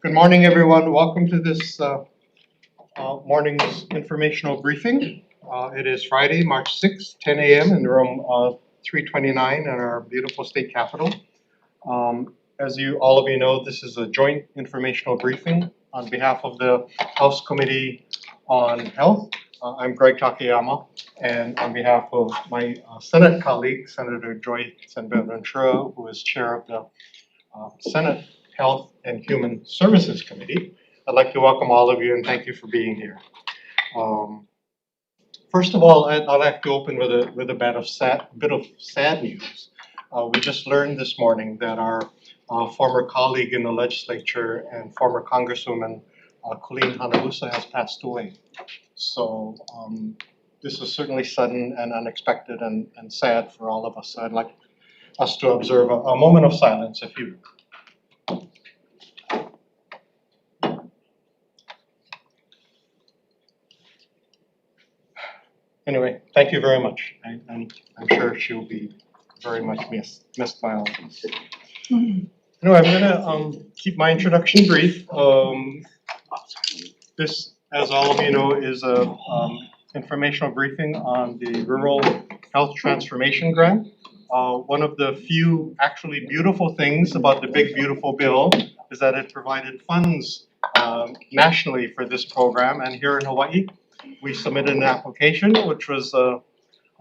Good morning, everyone. Welcome to this morning's informational briefing. It is Friday, March 6th, 10 a.m. in room 329 in our beautiful state capitol. As all of you know, this is a joint informational briefing on behalf of the House Committee on Health. I'm Greg Takayama, and on behalf of my Senate colleague, Senator Joy Senbeventura, who is chair of the Senate Health and Human Services Committee, I'd like to welcome all of you and thank you for being here. First of all, I'd like to open with a bit of sad news. We just learned this morning that our former colleague in the legislature and former Congresswoman Colleen Hanabusa has passed away. So this is certainly sudden and unexpected and sad for all of us. So I'd like us to observe a moment of silence, if you would. Anyway, thank you very much. I'm sure she'll be very much missed by all of us. Anyway, I'm gonna keep my introduction brief. This, as all of you know, is a informational briefing on the Rural Health Transformation Grant. One of the few actually beautiful things about the Big Beautiful Bill is that it provided funds nationally for this program, and here in Hawaii, we submitted an application which was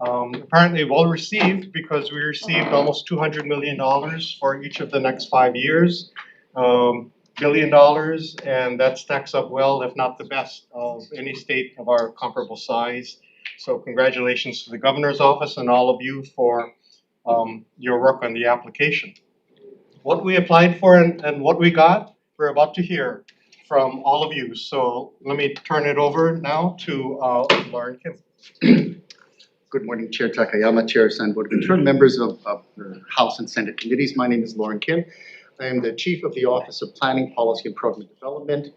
apparently well received because we received almost $200 million for each of the next 5 years, $1 billion, and that stacks up well, if not the best, of any state of our comparable size. So congratulations to the governor's office and all of you for your work on the application. What we applied for and what we got, we're about to hear from all of you. So let me turn it over now to Lauren Kim. Good morning, Chair Takayama, Chair Senbeventura, members of the House and Senate committees. My name is Lauren Kim. I am the Chief of the Office of Planning, Policy, and Program Development,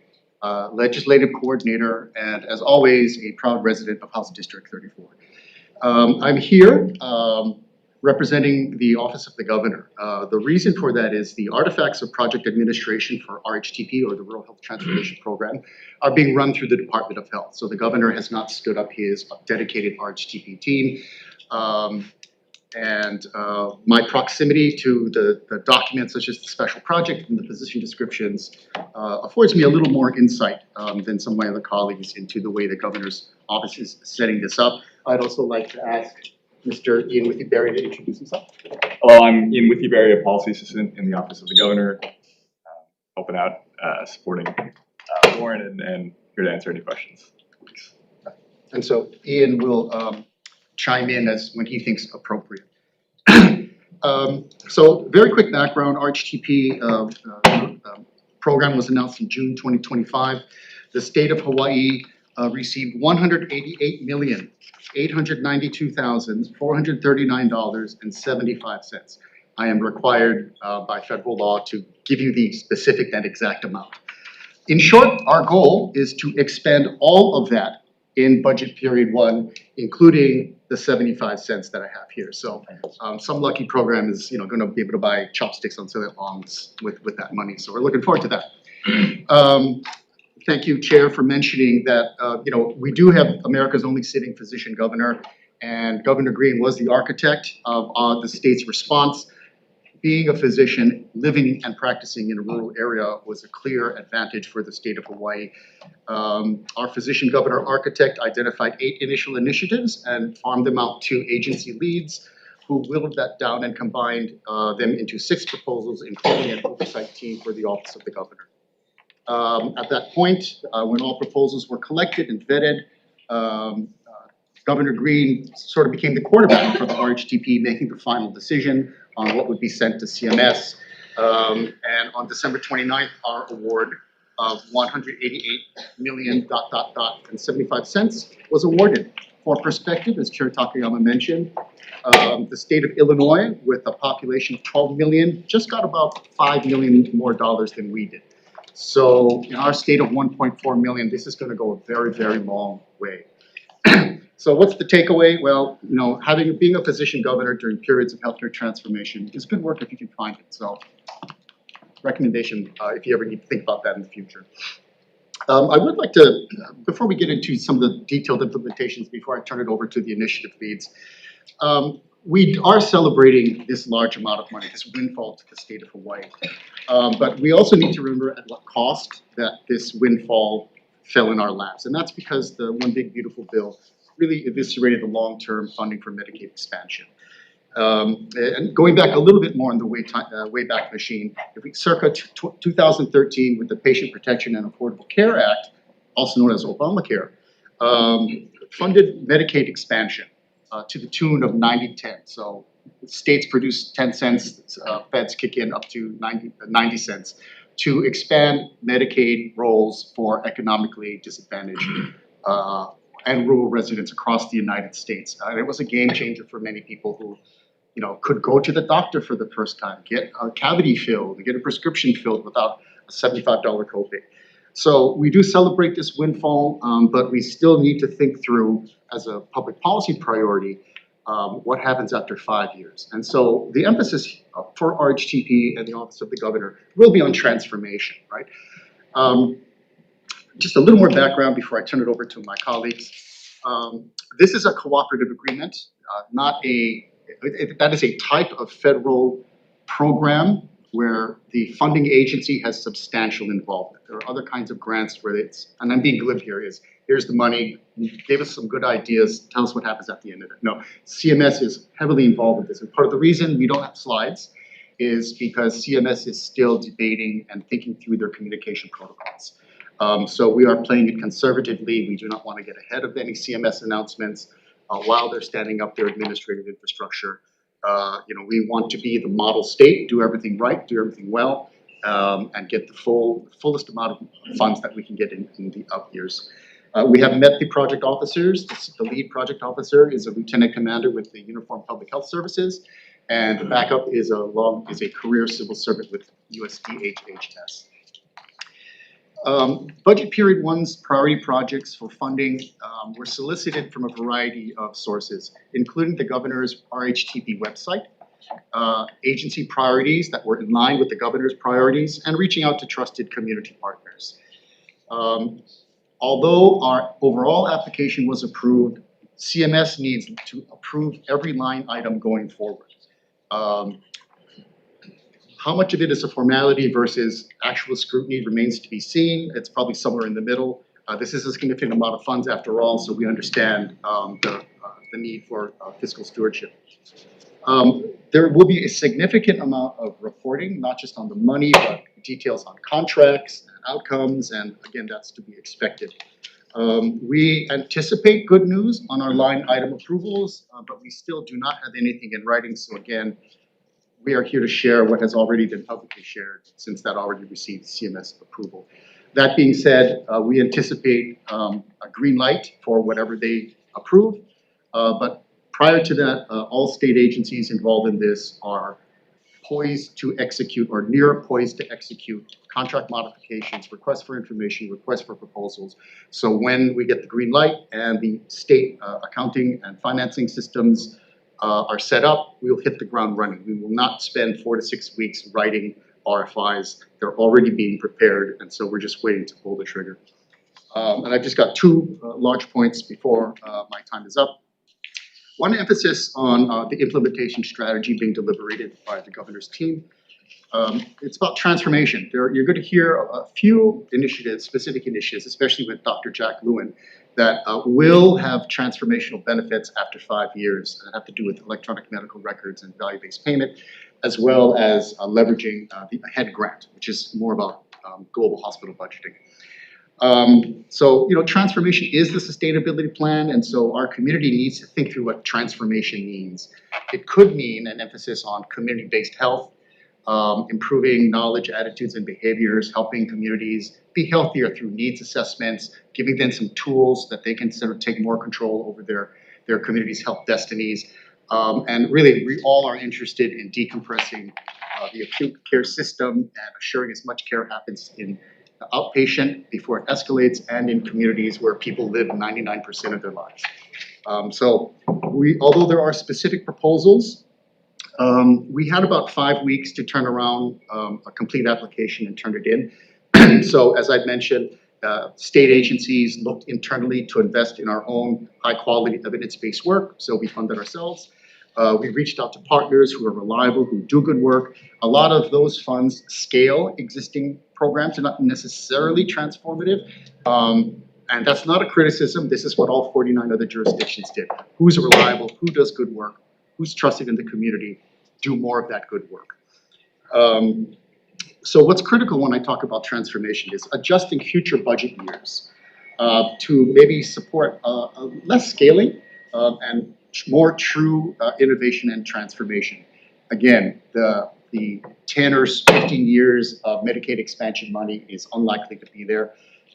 Legislative Coordinator, and as always, a proud resident of House District 34. I'm here representing the Office of the Governor. The reason for that is the artifacts of project administration for RHTP, or the Rural Health Transformation Program, are being run through the Department of Health. So the Governor has not stood up his dedicated RHTP team. My proximity to the documents such as the special project and the position descriptions affords me a little more insight than some of my other colleagues into the way the Governor's office is setting this up. I'd also like to ask Mr. Ian Withyberry to introduce himself. Hello, I'm Ian Withyberry, a policy assistant in the Office of the Governor, helping out, supporting Lauren, and here to answer any questions. Thanks. And so Ian will chime in as when he thinks appropriate. So very quick background, RHTP program was announced in June 2025. The state of Hawaii received $188,892,439.75. I am required by federal law to give you the specific and exact amount. In short, our goal is to expend all of that in budget period 1, including the 75 cents that I have here. So some lucky program is going to be able to buy chopsticks on Silent Longs with that money. So we're looking forward to that. Thank you, Chair, for mentioning that we do have America's only sitting physician governor, and Governor Green was the architect of the state's response. Being a physician, living and practicing in a rural area was a clear advantage for the state of Hawaii. Our physician governor architect identified 8 initial initiatives and farmed them out to agency leads who whittled that down and combined them into 6 proposals, including an oversight team for the Office of the Governor. At that point, when all proposals were collected and vetted, Governor Green sort of became the quarterback for the RHTP, making the final decision on what would be sent to CMS. And on December 29th, our award of $188,000,000.75 was awarded. For perspective, as Chair Takayama mentioned, the state of Illinois, with a population of 12 million, just got about $5 million more than we did. So in our state of 1.4 million, this is going to go a very, very long way. So what's the takeaway? Well, being a physician governor during periods of healthcare transformation is good work if you can find it. So recommendation if you ever need to think about that in the future. I would like to, before we get into some of the detailed implementations, before I turn it over to the initiative leads, we are celebrating this large amount of money, this windfall to the state of Hawaii. But we also need to remember at what cost that this windfall fell in our laps. And that's because the One Big Beautiful Bill really eviscerated the long-term funding for Medicaid expansion. And going back a little bit more in the Wayback Machine, if we circa 2013 with the Patient Protection and Affordable Care Act, also known as Obamacare, funded Medicaid expansion to the tune of 90-10. So states produce 10 cents, feds kick in up to 90 cents to expand Medicaid roles for economically disadvantaged and rural residents across the United States. And it was a game changer for many people who could go to the doctor for the first time, get a cavity filled, get a prescription filled without a $75 copay. So we do celebrate this windfall, but we still need to think through, as a public policy priority, what happens after 5 years. And so the emphasis for RHTP and the Office of the Governor will be on transformation, right? Just a little more background before I turn it over to my colleagues. This is a cooperative agreement, that is a type of federal program where the funding agency has substantial involvement. There are other kinds of grants where and I'm being glib here, here's the money, give us some good ideas, tell us what happens at the end of it. No, CMS is heavily involved with this. And part of the reason we don't have slides is because CMS is still debating and thinking through their communication protocols. So we are playing it conservatively. We do not want to get ahead of any CMS announcements while they're standing up their administrative infrastructure. We want to be the model state, do everything right, do everything well, and get the fullest amount of funds that we can get in the up years. We have met the project officers. The lead project officer is a lieutenant commander with the Uniformed Public Health Services, and the backup is a career civil servant with HLT-HHS. Budget period one's priority projects for funding were solicited from a variety of sources, including the governor's RHTP website, agency priorities that were in line with the governor's priorities, and reaching out to trusted community partners. Although our overall application was approved, CMS needs to approve every line item going forward. How much of it is a formality versus actual scrutiny remains to be seen. It's probably somewhere in the middle. This is a significant amount of funds after all, so we understand the need for fiscal stewardship. There will be a significant amount of reporting, not just on the money, but details on contracts and outcomes, and again, that's to be expected. We anticipate good news on our line item approvals, but we still do not have anything in writing, so again, we are here to share what has already been publicly shared since that already received CMS approval. That being said, we anticipate a green light for whatever they approve, but prior to that, all state agencies involved in this are poised to execute or near poised to execute contract modifications, requests for information, requests for proposals. So when we get the green light and the state accounting and financing systems are set up, we'll hit the ground running. We will not spend 4 to 6 weeks writing RFIs. They're already being prepared, and so we're just waiting to pull the trigger. And I've just got two large points before my time is up. One emphasis on the implementation strategy being deliberated by the governor's team. It's about transformation. You're going to hear a few initiatives, specific initiatives, especially with Dr. Jack Lewin, that will have transformational benefits after 5 years that have to do with electronic medical records and value-based payment, as well as leveraging the AHEAD grant, which is more about global hospital budgeting. So, transformation is the sustainability plan, and so our community needs to think through what transformation means. It could mean an emphasis on community-based health, improving knowledge, attitudes, and behaviors, helping communities be healthier through needs assessments, giving them some tools that they can sort of take more control over their community's health destinies. And really, we all are interested in decompressing the acute care system and assuring as much care happens in the outpatient before it escalates and in communities where people live 99% of their lives. So although there are specific proposals, We had about 5 weeks to turn around a complete application and turn it in. So as I mentioned, state agencies looked internally to invest in our own high-quality evidence-based work, so we funded ourselves. We reached out to partners who are reliable, who do good work. A lot of those funds scale existing programs, they're not necessarily transformative. And that's not a criticism, this is what all 49 other jurisdictions did. Who's reliable, who does good work, who's trusted in the community, do more of that good work. So what's critical when I talk about transformation is adjusting future budget years to maybe support less scaling and more true innovation and transformation. Again, the 10 or 15 years of Medicaid expansion money is unlikely to be there.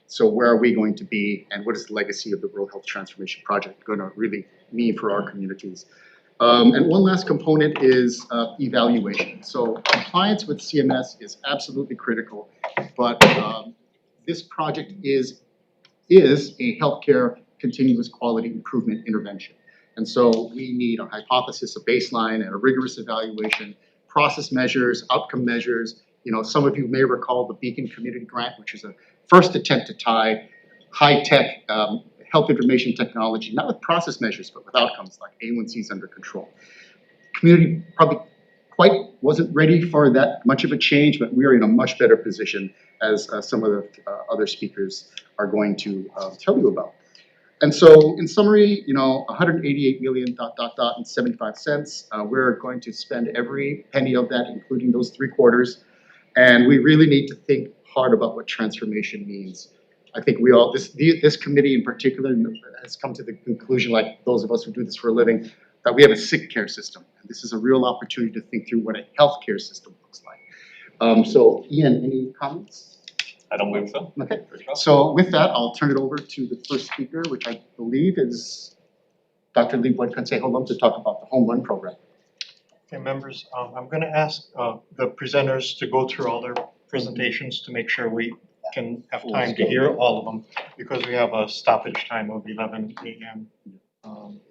So where are we going to be, and what is the legacy of the Rural Health Transformation Project going to really mean for our communities? And one last component is evaluation. So compliance with CMS is absolutely critical, but this project is a healthcare continuous quality improvement intervention. And so we need a hypothesis, a baseline, and a rigorous evaluation, process measures, outcome measures. You know, some of you may recall the Beacon Community Grant, which is a first attempt to tie high-tech health information technology, not with process measures, but with outcomes like A1Cs under control. Community probably quite wasn't ready for that much of a change, but we are in a much better position, as some of the other speakers are going to tell you about. And so in summary, you know, 188 million ... and 75 cents. We're going to spend every penny of that, including those 3/4. And we really need to think hard about what transformation means. I think we all, this committee in particular has come to the conclusion, like those of us who do this for a living, that we have a sick care system. And this is a real opportunity to think through what a healthcare system looks like. So Ian, any comments? I don't believe so. Okay, so with that, I'll turn it over to the first speaker, which I believe is Dr. Lee Consejo to talk about the Home Run Program. Okay, members, I'm going to ask the presenters to go through all their presentations to make sure we can have time to hear all of them, because we have a stoppage time of 11 a.m.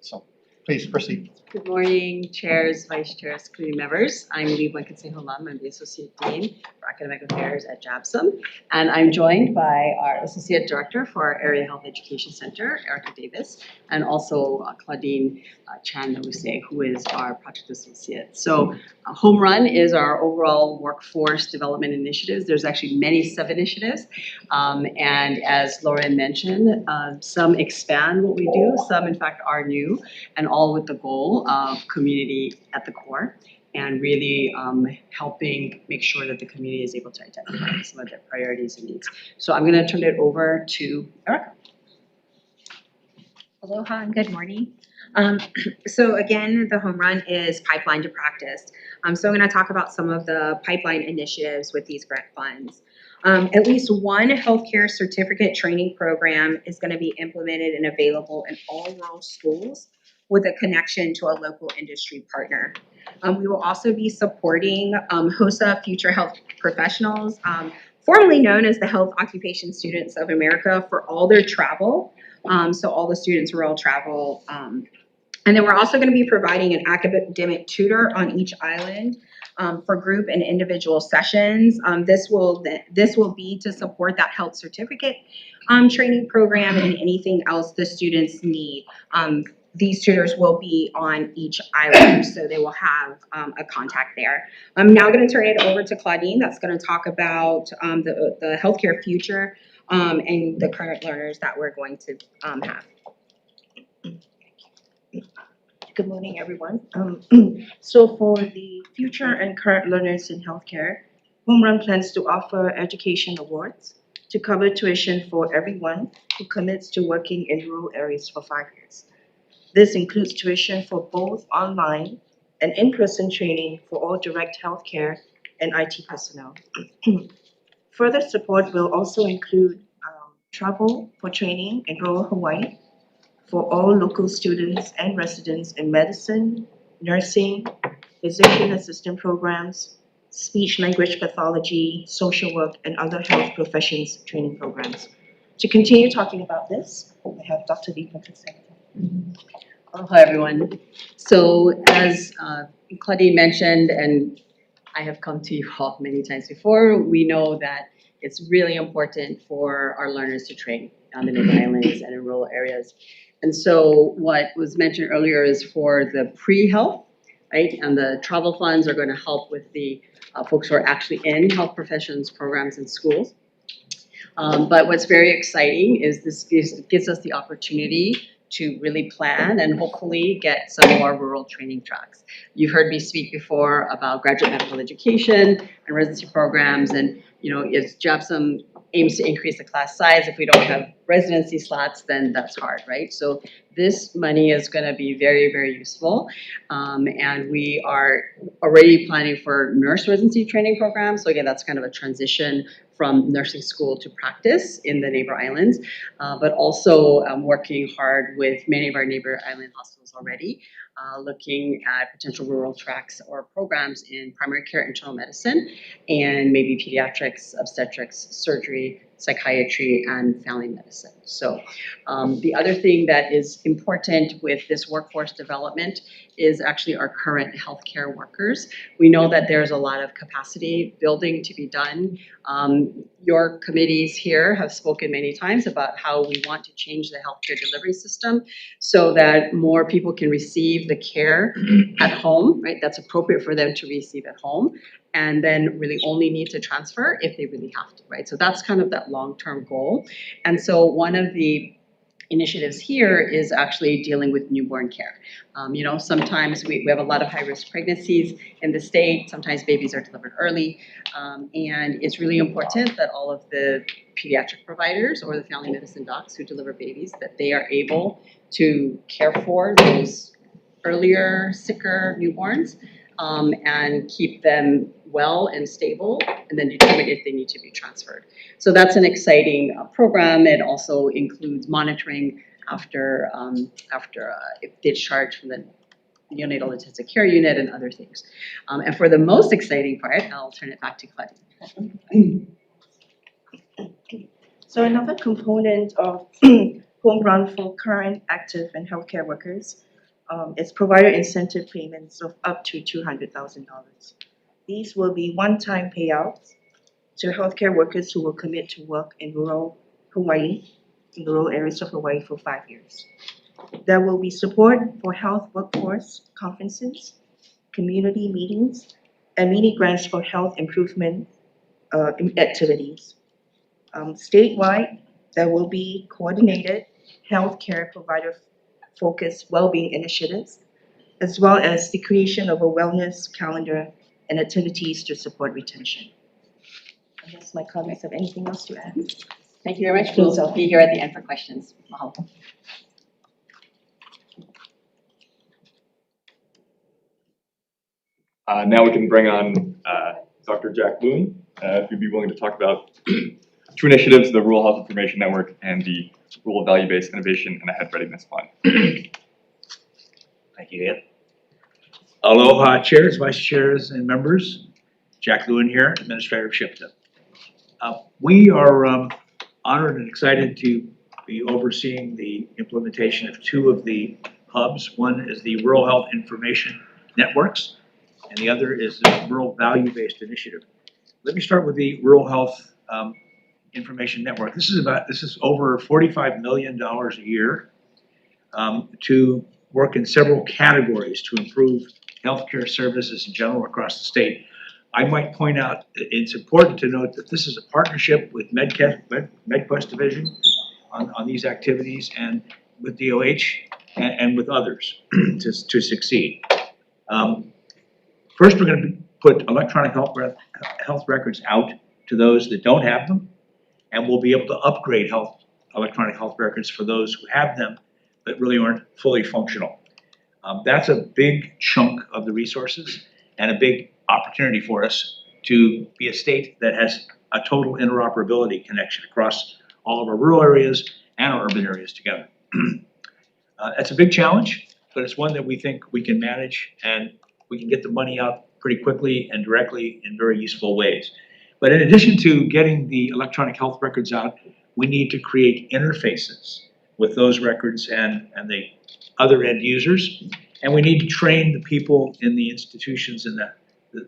So please proceed. Good morning, chairs, vice chairs, committee members. I'm Lee Consejo. I'm the Associate Dean for Academic Affairs at JABSOM, and I'm joined by our Associate Director for our Area Health Education Center, Erica Davis, and also Claudine Chan-Nawuse, who is our Project Associate. So Home Run is our overall workforce development initiatives. There's actually many sub-initiatives, and as Lauren mentioned, some expand what we do, some in fact are new, and all with the goal of community at the core, and really helping make sure that the community is able to identify some of their priorities and needs. So I'm going to turn it over to Erica. Aloha and good morning. So again, the Home Run is pipeline to practice. So I'm going to talk about some of the pipeline initiatives with these grant funds. At least one healthcare certificate training program is going to be implemented and available in all rural schools with a connection to a local industry partner. We will also be supporting HOSA Future Health Professionals, formerly known as the Health Occupation Students of America, for all their travel. So all the students rural travel. And then we're also going to be providing an academic tutor on each island for group and individual sessions. This will be to support that health certificate training program and anything else the students need. These tutors will be on each island, so they will have a contact there. I'm now going to turn it over to Claudine, that's going to talk about the healthcare future and the current learners that we're going to have. Good morning, everyone. So for the future and current learners in healthcare, Home Run plans to offer education awards to cover tuition for everyone who commits to working in rural areas for 5 years. This includes tuition for both online and in-person training for all direct healthcare and IT personnel. Further support will also include travel for training in rural Hawaii for all local students and residents in medicine, nursing, physician assistant programs, speech language pathology, social work, and other health professions training programs. To continue talking about this, I have Dr. Lee Consejo. Hi everyone. So as Claudine mentioned, and I have come to you all many times before, we know that it's really important for our learners to train on the neighbor islands and in rural areas. And so what was mentioned earlier is for the pre-health, right? And the travel funds are going to help with the folks who are actually in health professions programs in schools. But what's very exciting is this gives us the opportunity to really plan and hopefully get some of our rural training tracks. You've heard me speak before about graduate medical education and residency programs, and if JABSOM aims to increase the class size, if we don't have residency slots, then that's hard, right? So this money is going to be very, very useful, and we are already planning for nurse residency training programs. So again, that's kind of a transition from nursing school to practice in the neighbor islands, but also working hard with many of our neighbor island hospitals already, looking at potential rural tracks or programs in primary care, internal medicine, and maybe pediatrics, obstetrics, surgery, psychiatry, and family medicine. So the other thing that is important with this workforce development is actually our current healthcare workers. We know that there's a lot of capacity building to be done. Your committees here have spoken many times about how we want to change the healthcare delivery system so that more people can receive the care at home, right? That's appropriate for them to receive at home, and then really only need to transfer if they really have to, right? So that's kind of that long-term goal. And so one of the initiatives here is actually dealing with newborn care. Sometimes we have a lot of high-risk pregnancies in the state. Sometimes babies are delivered early. And it's really important that all of the pediatric providers or the family medicine docs who deliver babies, that they are able to care for those earlier, sicker newborns and keep them well and stable, and then determine if they need to be transferred. So that's an exciting program. It also includes monitoring after discharge from the neonatal intensive care unit and other things. And for the most exciting part, I'll turn it back to Claudine. So another component of home run for current, active, and healthcare workers is provider incentive payments of up to $200,000. These will be one-time payouts to healthcare workers who will commit to work in rural Hawaii, in rural areas of Hawaii for 5 years. There will be support for health workforce conferences, community meetings, and mini grants for health improvement activities. Statewide, there will be coordinated healthcare provider-focused well-being initiatives, as well as the creation of a wellness calendar and activities to support retention. Unless my colleagues have anything else to add. Thank you very much. We'll be here at the end for questions. Mahalo. Now we can bring on Dr. Jack Boone, if you'd be willing to talk about two initiatives, the Rural Health Information Network and the Rural Value-Based Innovation and Ahead Readiness Fund. Thank you, Ian. Aloha, chairs, vice chairs, and members. Jack Lewin here, Administrator of SHPTA. We are honored and excited to be overseeing the implementation of two of the hubs. One is the Rural Health Information Networks, and the other is the Rural Value-Based Initiative. Let me start with the Rural Health Information Network. This is over $45 million a year to work in several categories to improve healthcare services in general across the state. I might point out it's important to note that this is a partnership with MedQuest Division on these activities, and with DOH and with others to succeed. First, we're going to put electronic health records out to those that don't have them, and we'll be able to upgrade electronic health records for those who have them but really aren't fully functional. That's a big chunk of the resources and a big opportunity for us to be a state that has a total interoperability connection across all of our rural areas and our urban areas together. That's a big challenge, but it's one that we think we can manage, and we can get the money out pretty quickly and directly in very useful ways. But in addition to getting the electronic health records out, we need to create interfaces with those records and the other end users. And we need to train the people in the institutions and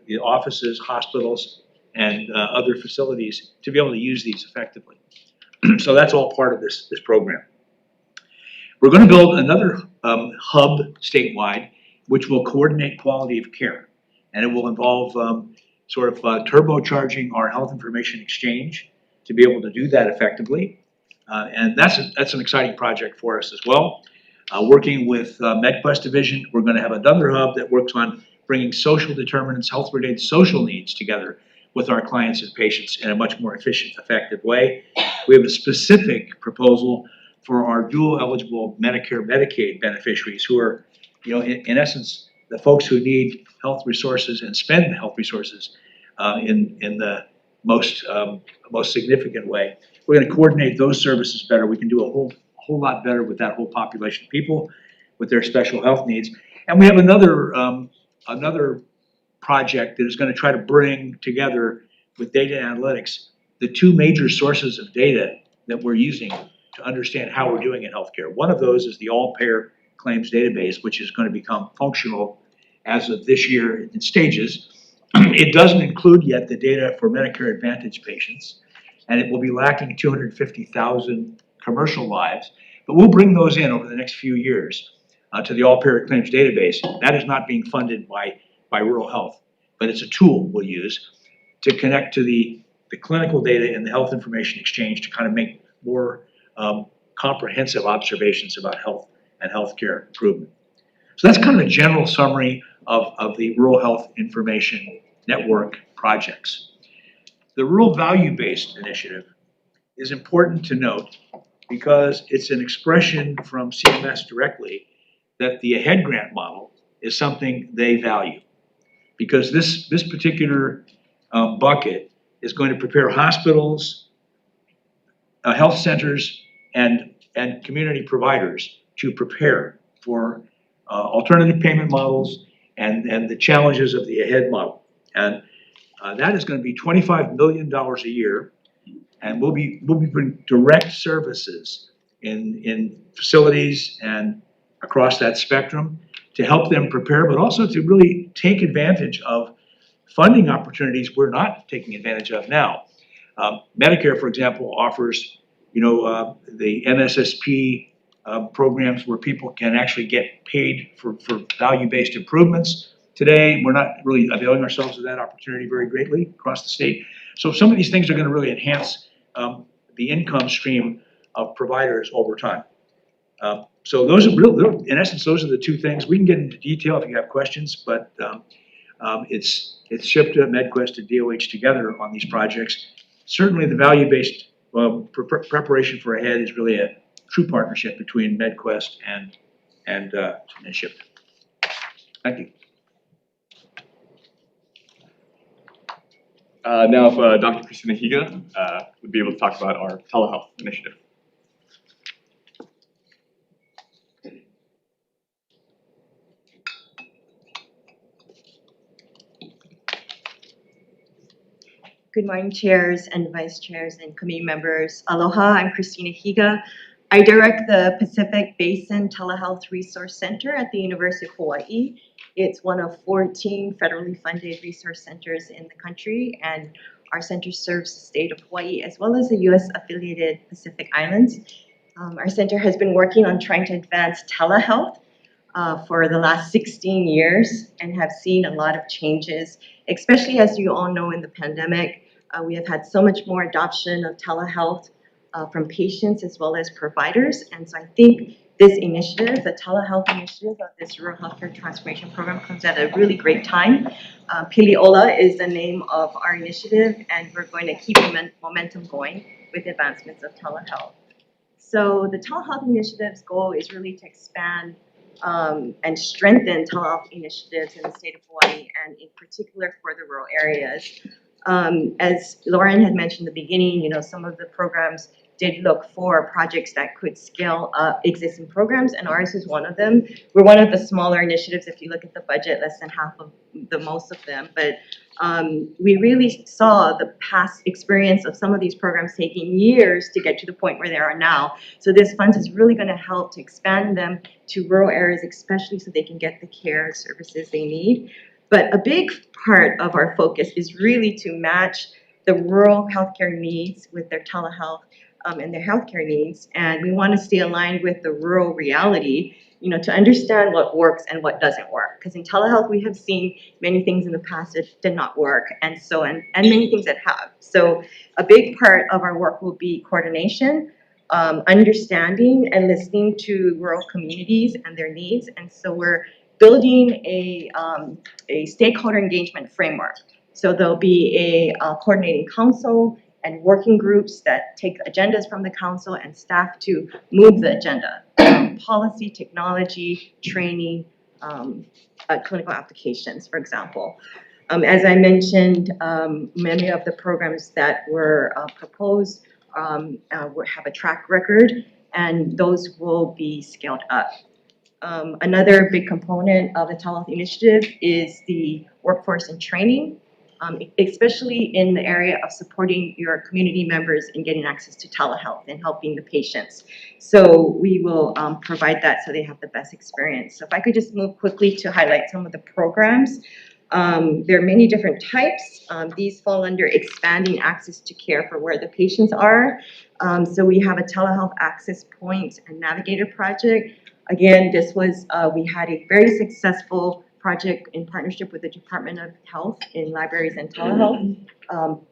the offices, hospitals, and other facilities to be able to use these effectively. So that's all part of this program. We're going to build another hub statewide, which will coordinate quality of care. And it will involve turbocharging our health information exchange to be able to do that effectively. And that's an exciting project for us as well. Working with MedQuest Division, we're going to have another hub that works on bringing social determinants, health-related social needs together with our clients and patients in a much more efficient, effective way. We have a specific proposal for our dual eligible Medicare, Medicaid beneficiaries who are, in essence, the folks who need health resources and spend health resources in the most significant way. We're going to coordinate those services better. We can do a whole lot better with that whole population of people with their special health needs. And we have another project that is going to try to bring together with data analytics the two major sources of data that we're using to understand how we're doing in healthcare. One of those is the all-payer claims database, which is going to become functional as of this year in stages. It doesn't include yet the data for Medicare Advantage patients, and it will be lacking 250,000 commercial lives, but we'll bring those in over the next few years to the all-payer claims database. That is not being funded by rural health, but it's a tool we'll use to connect to the clinical data in the health information exchange to kind of make more comprehensive observations about health and healthcare improvement. So that's kind of a general summary of the Rural Health Information Network projects. The Rural Value-Based Initiative is important to note because it's an expression from CMS directly that the AHEAD grant model is something they value. Because this particular bucket is going to prepare hospitals, health centers, and community providers to prepare for alternative payment models and the challenges of the AHEAD model. And that is going to be $25 million a year, and we'll be bringing direct services in facilities and across that spectrum to help them prepare, but also to really take advantage of funding opportunities we're not taking advantage of now. Medicare, for example, offers the MSSP programs where people can actually get paid for value-based improvements. Today, we're not really availing ourselves of that opportunity very greatly across the state. So some of these things are going to really enhance the income stream of providers over time. So those are in essence, those are the two things. We can get into detail if you have questions, but it's SHPTA, MedQuest, and DOH together on these projects. Certainly the value-based preparation for AHEAD is really a true partnership between MedQuest and SHPTA. Thank you. Now, if Dr. Christina Higa would be able to talk about our telehealth initiative. Good morning, chairs and vice chairs and committee members. Aloha, I'm Christina Higa. I direct the Pacific Basin Telehealth Resource Center at the University of Hawaii. It's one of 14 federally funded resource centers in the country, and our center serves the state of Hawaii as well as the US affiliated Pacific Islands. Our center has been working on trying to advance telehealth for the last 16 years and have seen a lot of changes, especially as you all know in the pandemic. We have had so much more adoption of telehealth from patients as well as providers. And so I think this initiative, the telehealth initiative of this Rural Healthcare Transformation Program, comes at a really great time. Pili'ola is the name of our initiative, and we're going to keep momentum going with advancements of telehealth. So the telehealth initiative's goal is really to expand and strengthen telehealth initiatives in the state of Hawaii, and in particular for the rural areas. As Lauren had mentioned in the beginning, some of the programs did look for projects that could scale up existing programs, and ours is one of them. We're one of the smaller initiatives. If you look at the budget, less than half of the most of them, but we really saw the past experience of some of these programs taking years to get to the point where they are now. So this funds is really going to help to expand them to rural areas, especially so they can get the care services they need. But a big part of our focus is really to match the rural healthcare needs with their telehealth and their healthcare needs. And we want to stay aligned with the rural reality, you know, to understand what works and what doesn't work. Because in telehealth, we have seen many things in the past that did not work, and so and many things that have. So a big part of our work will be coordination, understanding and listening to rural communities and their needs. And so we're building a stakeholder engagement framework. So there'll be a coordinating council and working groups that take agendas from the council and staff to move the agenda. Policy, technology, training, clinical applications, for example. As I mentioned, many of the programs that were proposed have a track record, and those will be scaled up. Another big component of the telehealth initiative is the workforce and training, especially in the area of supporting your community members in getting access to telehealth and helping the patients. So we will provide that so they have the best experience. So if I could just move quickly to highlight some of the programs. There are many different types. These fall under expanding access to care for where the patients are. So we have a telehealth access point and navigator project. Again, this was, we had a very successful project in partnership with the Department of Health in libraries and telehealth.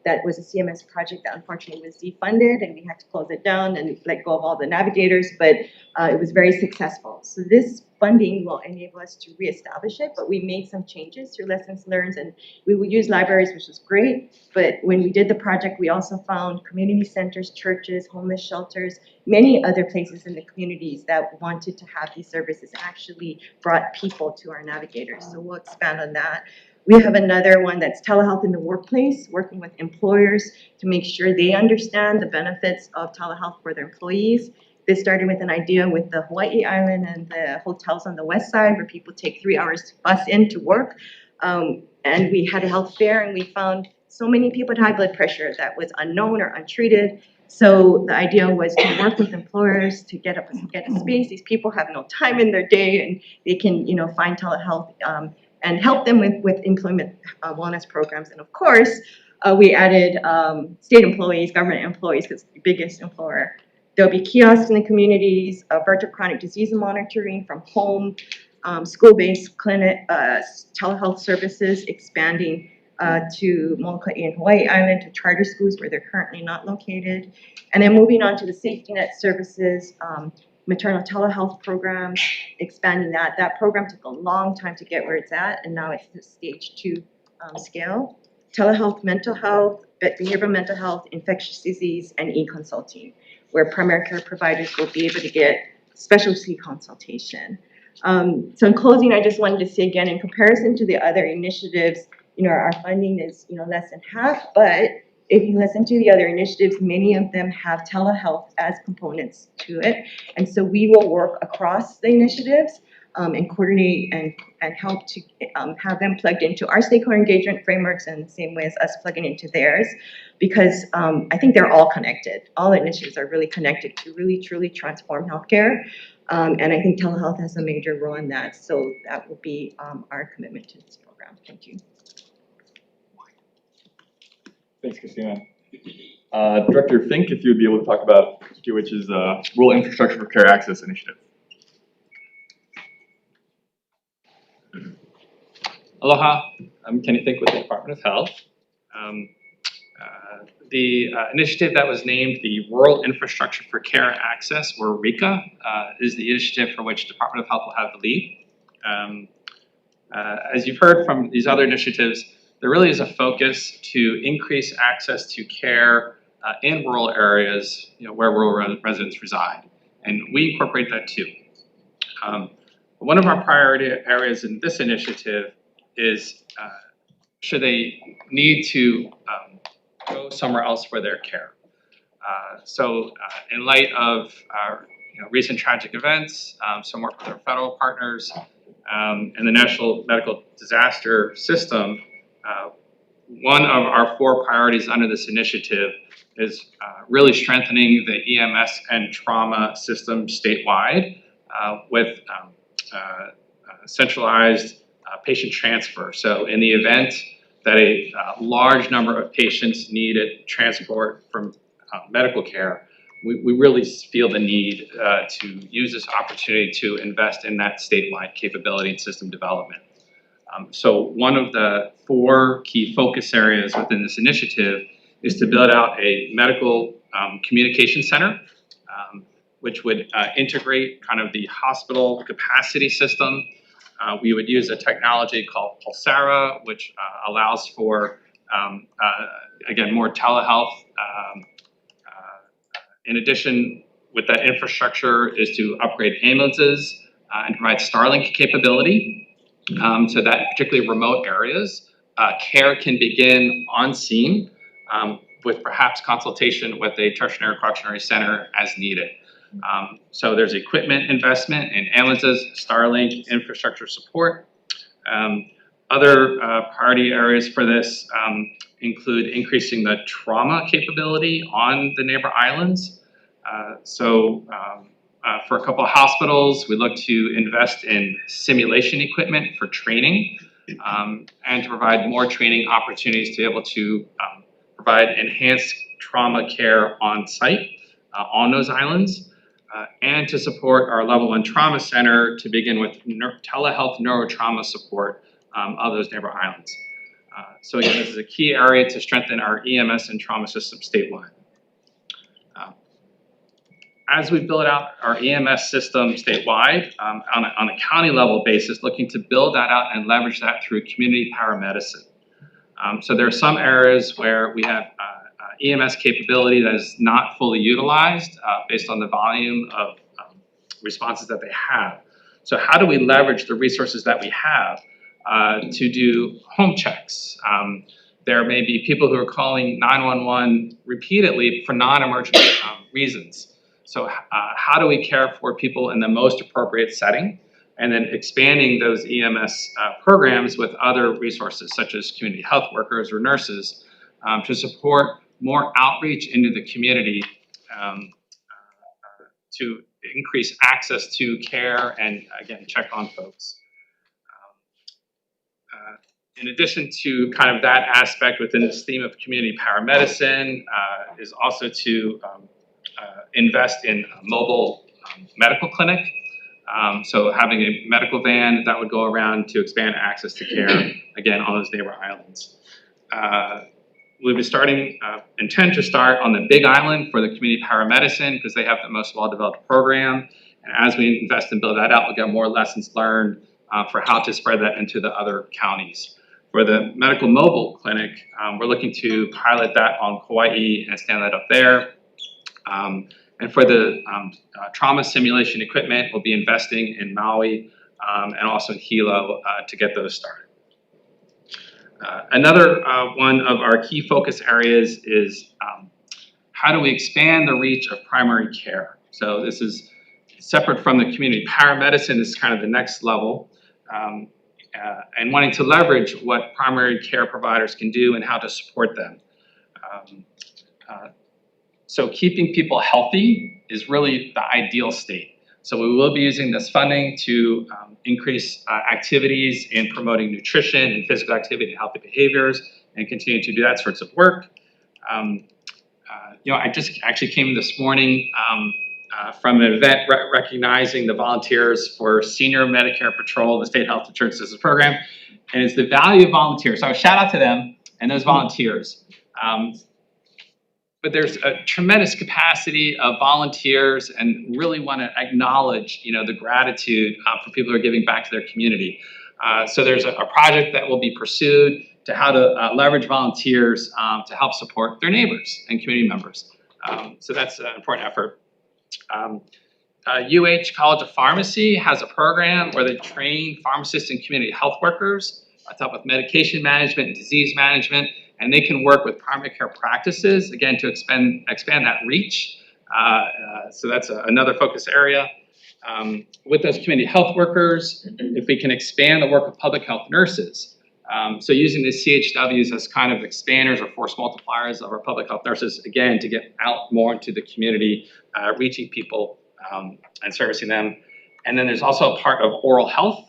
That was a CMS project that unfortunately was defunded, and we had to close it down and let go of all the navigators, but it was very successful. So this funding will enable us to reestablish it, but we made some changes through lessons learned, and we would use libraries, which was great. But when we did the project, we also found community centers, churches, homeless shelters, many other places in the communities that wanted to have these services, actually brought people to our navigators. So we'll expand on that. We have another one that's telehealth in the workplace, working with employers to make sure they understand the benefits of telehealth for their employees. This started with an idea with the Hawai'i Island and the hotels on the west side where people take 3 hours to bus in to work. And we had a health fair, and we found so many people with high blood pressure that was unknown or untreated. So the idea was to work with employers to get a space. These people have no time in their day, and they can, you know, find telehealth and help them with employment wellness programs. And of course, we added state employees, government employees, because the biggest employer. There'll be kiosks in the communities, virtual chronic disease monitoring from home, school-based clinic, telehealth services expanding to Molokai and Hawai'i Island, to charter schools where they're currently not located. And then moving on to the safety net services, maternal telehealth programs, expanding that. That program took a long time to get where it's at, and now it's the stage 2 scale. Telehealth, mental health, behavioral mental health, infectious disease, and e-consulting, where primary care providers will be able to get specialty consultation. So in closing, I just wanted to say again, in comparison to the other initiatives, you know, our funding is, you know, less than half, but if you listen to the other initiatives, many of them have telehealth as components to it. And so we will work across the initiatives and coordinate and help to have them plugged into our stakeholder engagement frameworks in the same way as us plugging into theirs, because I think they're all connected. All initiatives are really connected to really truly transform healthcare. And I think telehealth has a major role in that. So that will be our commitment to this program. Thank you. Thanks, Christina. Director Fink, if you would be able to talk about HLT-HHS's Rural Infrastructure for Care Access Initiative. Aloha, I'm Kenny Fink with the Department of Health. The initiative that was named the Rural Infrastructure for Care Access, or RICA, is the initiative for which the Department of Health will have the lead. As you've heard from these other initiatives, there really is a focus to increase access to care in rural areas, you know, where rural residents reside, and we incorporate that too. One of our priority areas in this initiative is should they need to go somewhere else for their care. In light of recent tragic events, some work with our federal partners, and the National Medical Disaster System, one of our 4 priorities under this initiative is really strengthening the EMS and trauma system statewide with centralized patient transfer. So in the event that a large number of patients needed transport from medical care, we really feel the need to use this opportunity to invest in that statewide capability and system development. So one of the 4 key focus areas within this initiative is to build out a medical communication center, which would integrate kind of the hospital capacity system. We would use a technology called Pulsara, which allows for, again, more telehealth. In addition, with that infrastructure is to upgrade ambulances and provide Starlink capability so that particularly remote areas, care can begin on scene with perhaps consultation with a tertiary quaternary center as needed. So there's equipment investment in ambulances, Starlink, infrastructure support. Other priority areas for this include increasing the trauma capability on the neighbor islands. For a couple of hospitals, we look to invest in simulation equipment for training and to provide more training opportunities to be able to provide enhanced trauma care on site on those islands, and to support our level 1 trauma center to begin with telehealth neurotrauma support of those neighbor islands. So again, this is a key area to strengthen our EMS and trauma system statewide. As we build out our EMS system statewide, on a county level basis, looking to build that out and leverage that through community paramedicine. So there are some areas where we have EMS capability that is not fully utilized based on the volume of responses that they have. So how do we leverage the resources that we have to do home checks? There may be people who are calling 911 repeatedly for non-emergent reasons. So how do we care for people in the most appropriate setting? And then expanding those EMS programs with other resources such as community health workers or nurses to support more outreach into the community to increase access to care and, again, check on folks. In addition to kind of that aspect within this theme of community paramedicine is also to invest in a mobile medical clinic. So having a medical van that would go around to expand access to care, again, on those neighbor islands. We'll be intend to start on the Big Island for the community paramedicine because they have the most well-developed program. And as we invest and build that out, we'll get more lessons learned for how to spread that into the other counties. For the medical mobile clinic, we're looking to pilot that on Hawai'i and stand that up there. And for the trauma simulation equipment, we'll be investing in Maui and also in Hilo to get those started. Another one of our key focus areas is how do we expand the reach of primary care? So this is separate from the community paramedicine. This is kind of the next level. And wanting to leverage what primary care providers can do and how to support them. So keeping people healthy is really the ideal state. So we will be using this funding to increase activities in promoting nutrition and physical activity and healthy behaviors and continue to do that sorts of work. I just actually came this morning from an event recognizing the volunteers for Senior Medicare Patrol, the State Health Insurance Assistance Program, and it's the value of volunteers. So shout out to them and those volunteers. But there's a tremendous capacity of volunteers and really want to acknowledge, the gratitude for people who are giving back to their community. So there's a project that will be pursued to how to leverage volunteers to help support their neighbors and community members. So that's an important effort. UH College of Pharmacy has a program where they train pharmacists and community health workers to help with medication management and disease management and they can work with primary care practices, again, to expand that reach. So that's another focus area. With those community health workers, if we can expand the work of public health nurses, so using the CHWs as kind of expanders or force multipliers of our public health nurses, again, to get out more into the community, reaching people and servicing them. And then there's also a part of oral health.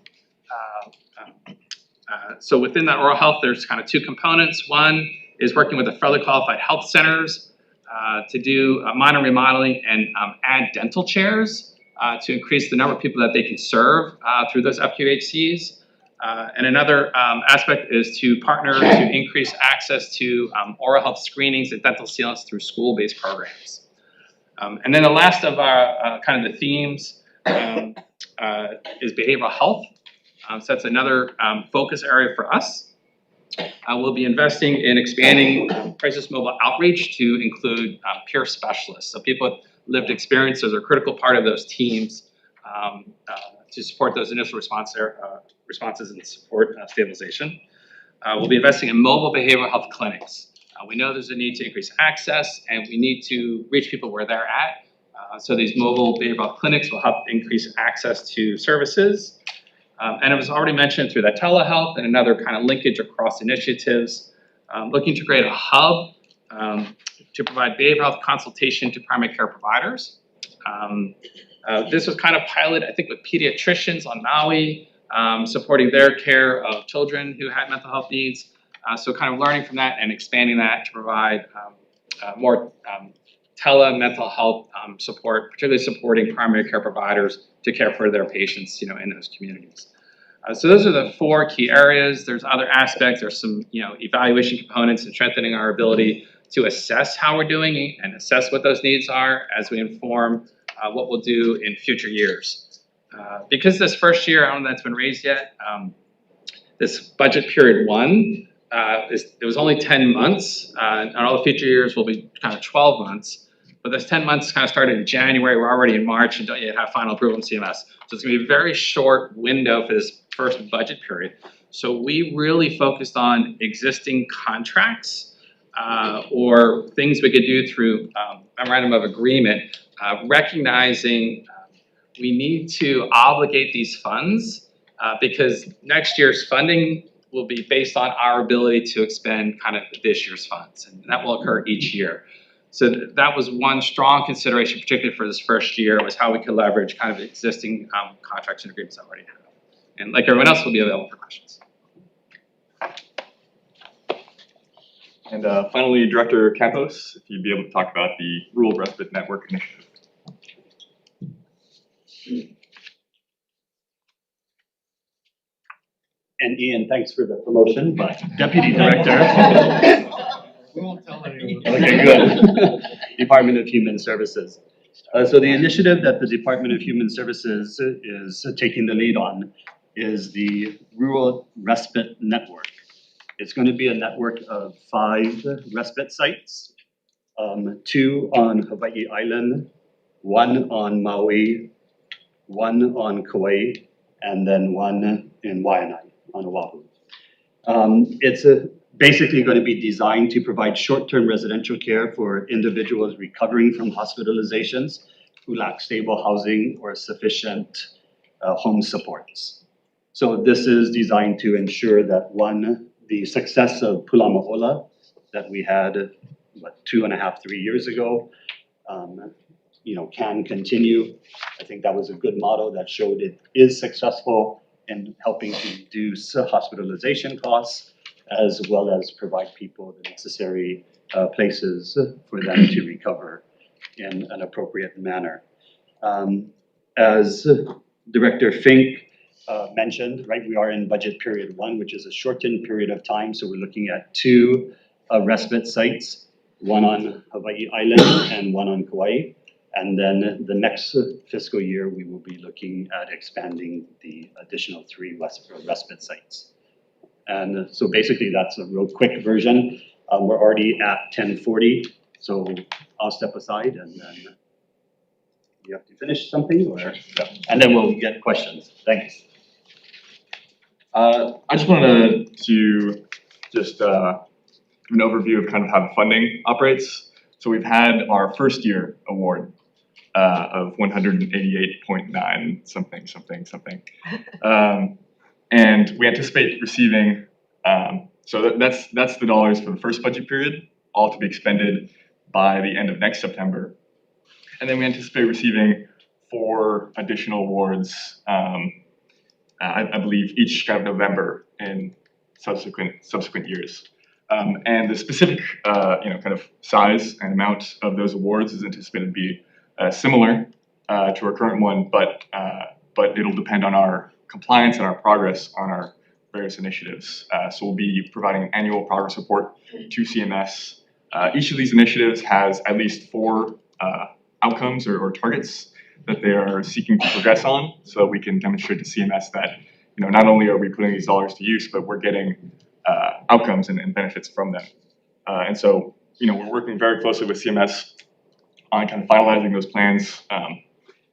So within that oral health, there's kind of two components. One is working with the federally qualified health centers to do minor remodeling and add dental chairs to increase the number of people that they can serve through those FQHCs. And another aspect is to partner to increase access to oral health screenings and dental sealants through school-based programs. And then the last of our kind of the themes is behavioral health. So that's another focus area for us. We'll be investing in expanding crisis mobile outreach to include peer specialists. So people with lived experiences are a critical part of those teams to support those initial responses and support stabilization. We'll be investing in mobile behavioral health clinics. We know there's a need to increase access, and we need to reach people where they're at. So these mobile behavioral health clinics will help increase access to services. And it was already mentioned through that telehealth and another kind of linkage across initiatives, looking to create a hub to provide behavioral health consultation to primary care providers. This was kind of piloted, I think, with pediatricians on Maui, supporting their care of children who had mental health needs. So kind of learning from that and expanding that to provide more tele-mental health support, particularly supporting primary care providers to care for their patients, in those communities. So those are the four key areas. There's other aspects. There's some, evaluation components and strengthening our ability to assess how we're doing and assess what those needs are as we inform what we'll do in future years. Because this first year, I don't know if that's been raised yet, this budget period one, it was only 10 months, and all the future years will be kind of 12 months. But this 10 months kind of started in January. We're already in March and don't yet have final approval in CMS. So it's going to be a very short window for this first budget period. So we really focused on existing contracts or things we could do through memorandum of agreement, recognizing we need to obligate these funds because next year's funding will be based on our ability to expend kind of this year's funds, and that will occur each year. So that was one strong consideration, particularly for this first year, was how we could leverage kind of existing contracts and agreements that we already have. And like everyone else, we'll be available for questions. And finally, Director Campos, if you'd be able to talk about the Rural Respite Network Initiative. And Ian, thanks for the promotion, but Deputy Director. We won't tell anyone. Okay, good. Department of Human Services. So the initiative that the Department of Human Services is taking the lead on is the Rural Respite Network. It's going to be a network of 5 respite sites, 2 on Hawai'i Island, 1 on Maui, 1 on Kauai, and then 1 in Waianae on Oahu. It's basically going to be designed to provide short-term residential care for individuals recovering from hospitalizations who lack stable housing or sufficient home supports. So this is designed to ensure that, one, the success of Pulama Ola that we had, 2.5, 3 years ago, can continue. I think that was a good model that showed it is successful in helping to reduce hospitalization costs, as well as provide people the necessary places for them to recover in an appropriate manner. As Director Fink mentioned, right, we are in budget period 1, which is a shortened period of time, so we're looking at 2 respite sites, 1 on Hawai'i Island and 1 on Kauai. And then the next fiscal year, we will be looking at expanding the additional 3 respite sites. And so basically that's a real quick version. We're already at 10:40, so I'll step aside and then you have to finish something or, and then we'll get questions. Thanks. I just wanted to just give an overview of kind of how the funding operates. So we've had our first year award of 188.9 something. And we anticipate receiving, so that's the dollars for the first budget period, all to be expended by the end of next September. And then we anticipate receiving 4 additional awards, I believe each kind of November in subsequent years. And the specific, kind of size and amount of those awards is anticipated to be similar to our current one, but it'll depend on our compliance and our progress on our various initiatives. So we'll be providing an annual progress report to CMS. Each of these initiatives has at least 4 outcomes or targets that they are seeking to progress on, so we can demonstrate to CMS that not only are we putting these dollars to use, but we're getting outcomes and benefits from them. And so we're working very closely with CMS on kind of finalizing those plans,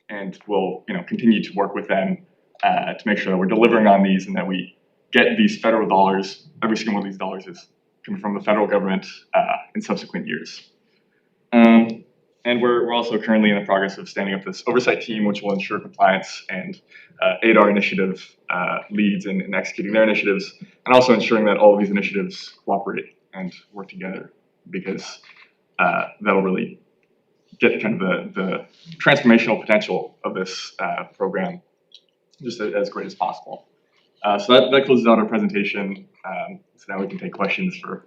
and we'll continue to work with them to make sure that we're delivering on these and that we get these federal dollars. Every single one of these dollars is coming from the federal government in subsequent years. And we're also currently in the progress of standing up this oversight team, which will ensure compliance and aid our initiative leads in executing their initiatives, and also ensuring that all of these initiatives cooperate and work together, because that'll really get kind of the transformational potential of this program just as great as possible. So that closes out our presentation. So now we can take questions for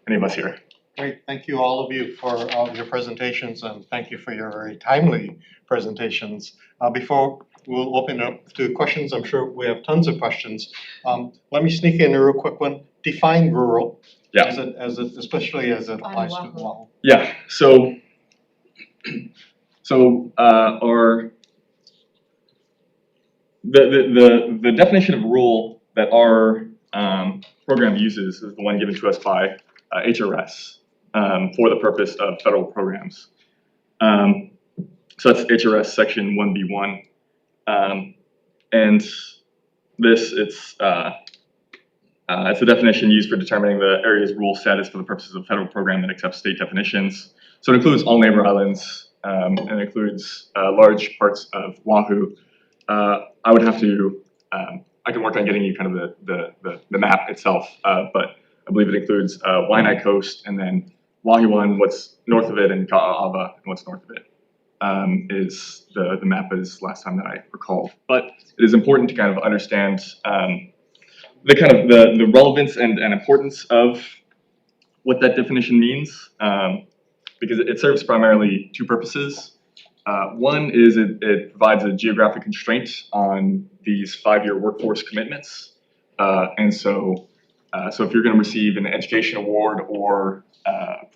any of us here. Great, thank you all of you for your presentations, and thank you for your very timely presentations. Before we'll open up to questions, I'm sure we have tons of questions. Let me sneak in a real quick one. Define rural. Yeah. Especially as it applies to Oahu. Yeah. So our the definition of rural that our program uses is the one given to us by HRS for the purpose of federal programs. So that's HRS section 1B1, and this it's a definition used for determining the area's rural status for the purposes of a federal program that accepts state definitions. So it includes all neighbor islands, and it includes large parts of Oahu. I would have to, I can work on getting you kind of the map itself, but I believe it includes Waianae Coast, and then Wahiwan, what's north of it, and Ka'ava, and what's north of it. Is the map is last time that I recall. But it is important to kind of understand the kind of the relevance and importance of what that definition means, because it serves primarily 2 purposes. One is it provides a geographic constraint on these 5-year workforce commitments, and so if you're going to receive an education award or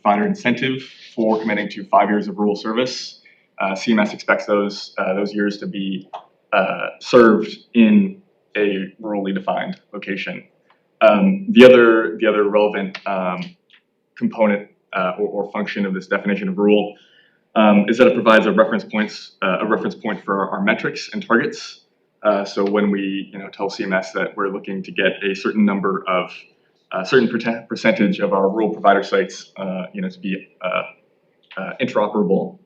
provider incentive for committing to 5 years of rural service, CMS expects those years to be served in a rurally defined location. The other relevant component or function of this definition of rural is that it provides a reference point for our metrics and targets. So when we tell CMS that we're looking to get a certain number of certain percentage of our rural provider sites to be interoperable,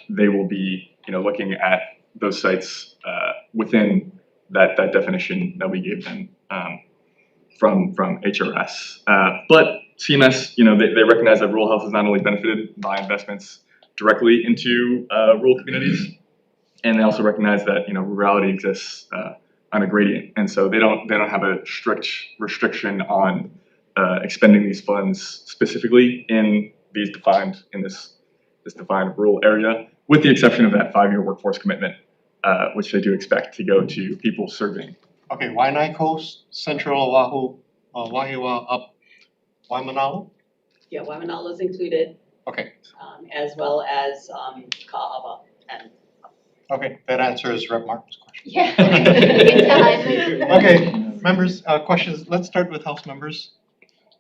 they will be looking at those sites within that definition that we gave them from HRS. But CMS, they recognize that rural health is not only benefited by investments directly into rural communities, and they also recognize that rurality exists on a gradient, and so they don't have a strict restriction on expending these funds specifically in this defined rural area, with the exception of that 5-year workforce commitment, which they do expect to go to people serving. Okay, Waianae Coast, Central Oahu, Wahiawa up Waimanalo? Yeah, Waimanalo is included, Okay, as well as Ka'ava and. okay, that answers Rep. Martin's question. Yeah. Good time. Okay, members, questions, let's start with House members.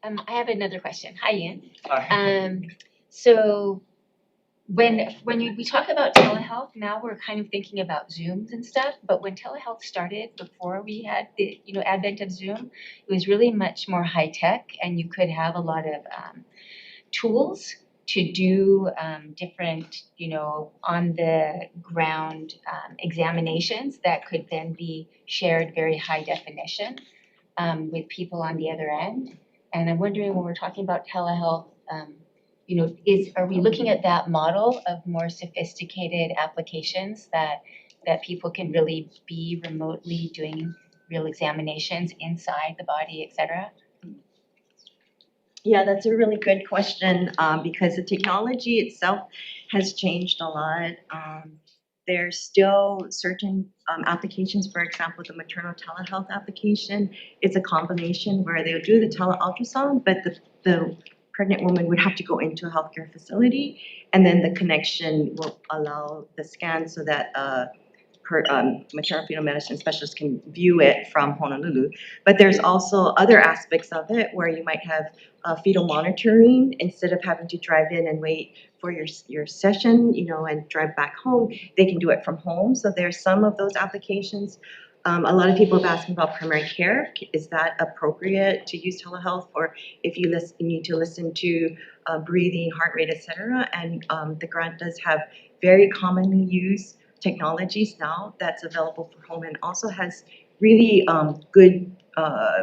I have another question. Hi, Ian. Hi. So we talk about telehealth, now we're kind of thinking about Zooms and stuff, but when telehealth started, before we had the, advent of Zoom, it was really much more high tech, and you could have a lot of tools to do different, on the ground examinations that could then be shared very high definition with people on the other end. And I'm wondering, when we're talking about telehealth, are we looking at that model of more sophisticated applications that people can really be remotely doing real examinations inside the body, et cetera? Yeah, that's a really good question, because the technology itself has changed a lot. There's still certain applications, for example, the maternal telehealth application. It's a combination where they'll do the tele-ultrasound, but the pregnant woman would have to go into a healthcare facility, and then the connection will allow the scan so that her maternal fetal medicine specialist can view it from Honolulu. But there's also other aspects of it where you might have fetal monitoring instead of having to drive in and wait for your session, and drive back home. They can do it from home. So there's some of those applications. A lot of people have asked me about primary care. Is that appropriate to use telehealth, or if you need to listen to breathing, heart rate, etc.? And the grant does have very commonly used technologies now that's available for home, and also has really good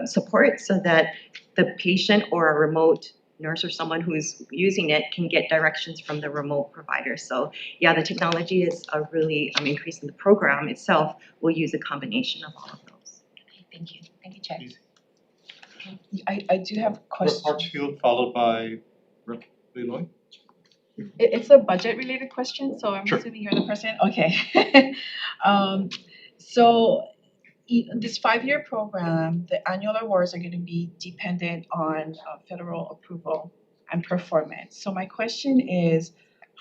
support so that the patient or a remote nurse or someone who's using it can get directions from the remote provider. So yeah, the technology is really increasing. The program itself will use a combination of all of those. Okay, thank you. Thank you, Chair. I do have a question. Hartsfield followed by Rep. Leroy. It's a budget related question, so I'm Sure. assuming you're the person? Okay. So this 5-year program, the annual awards are gonna be dependent on federal approval and performance. So my question is,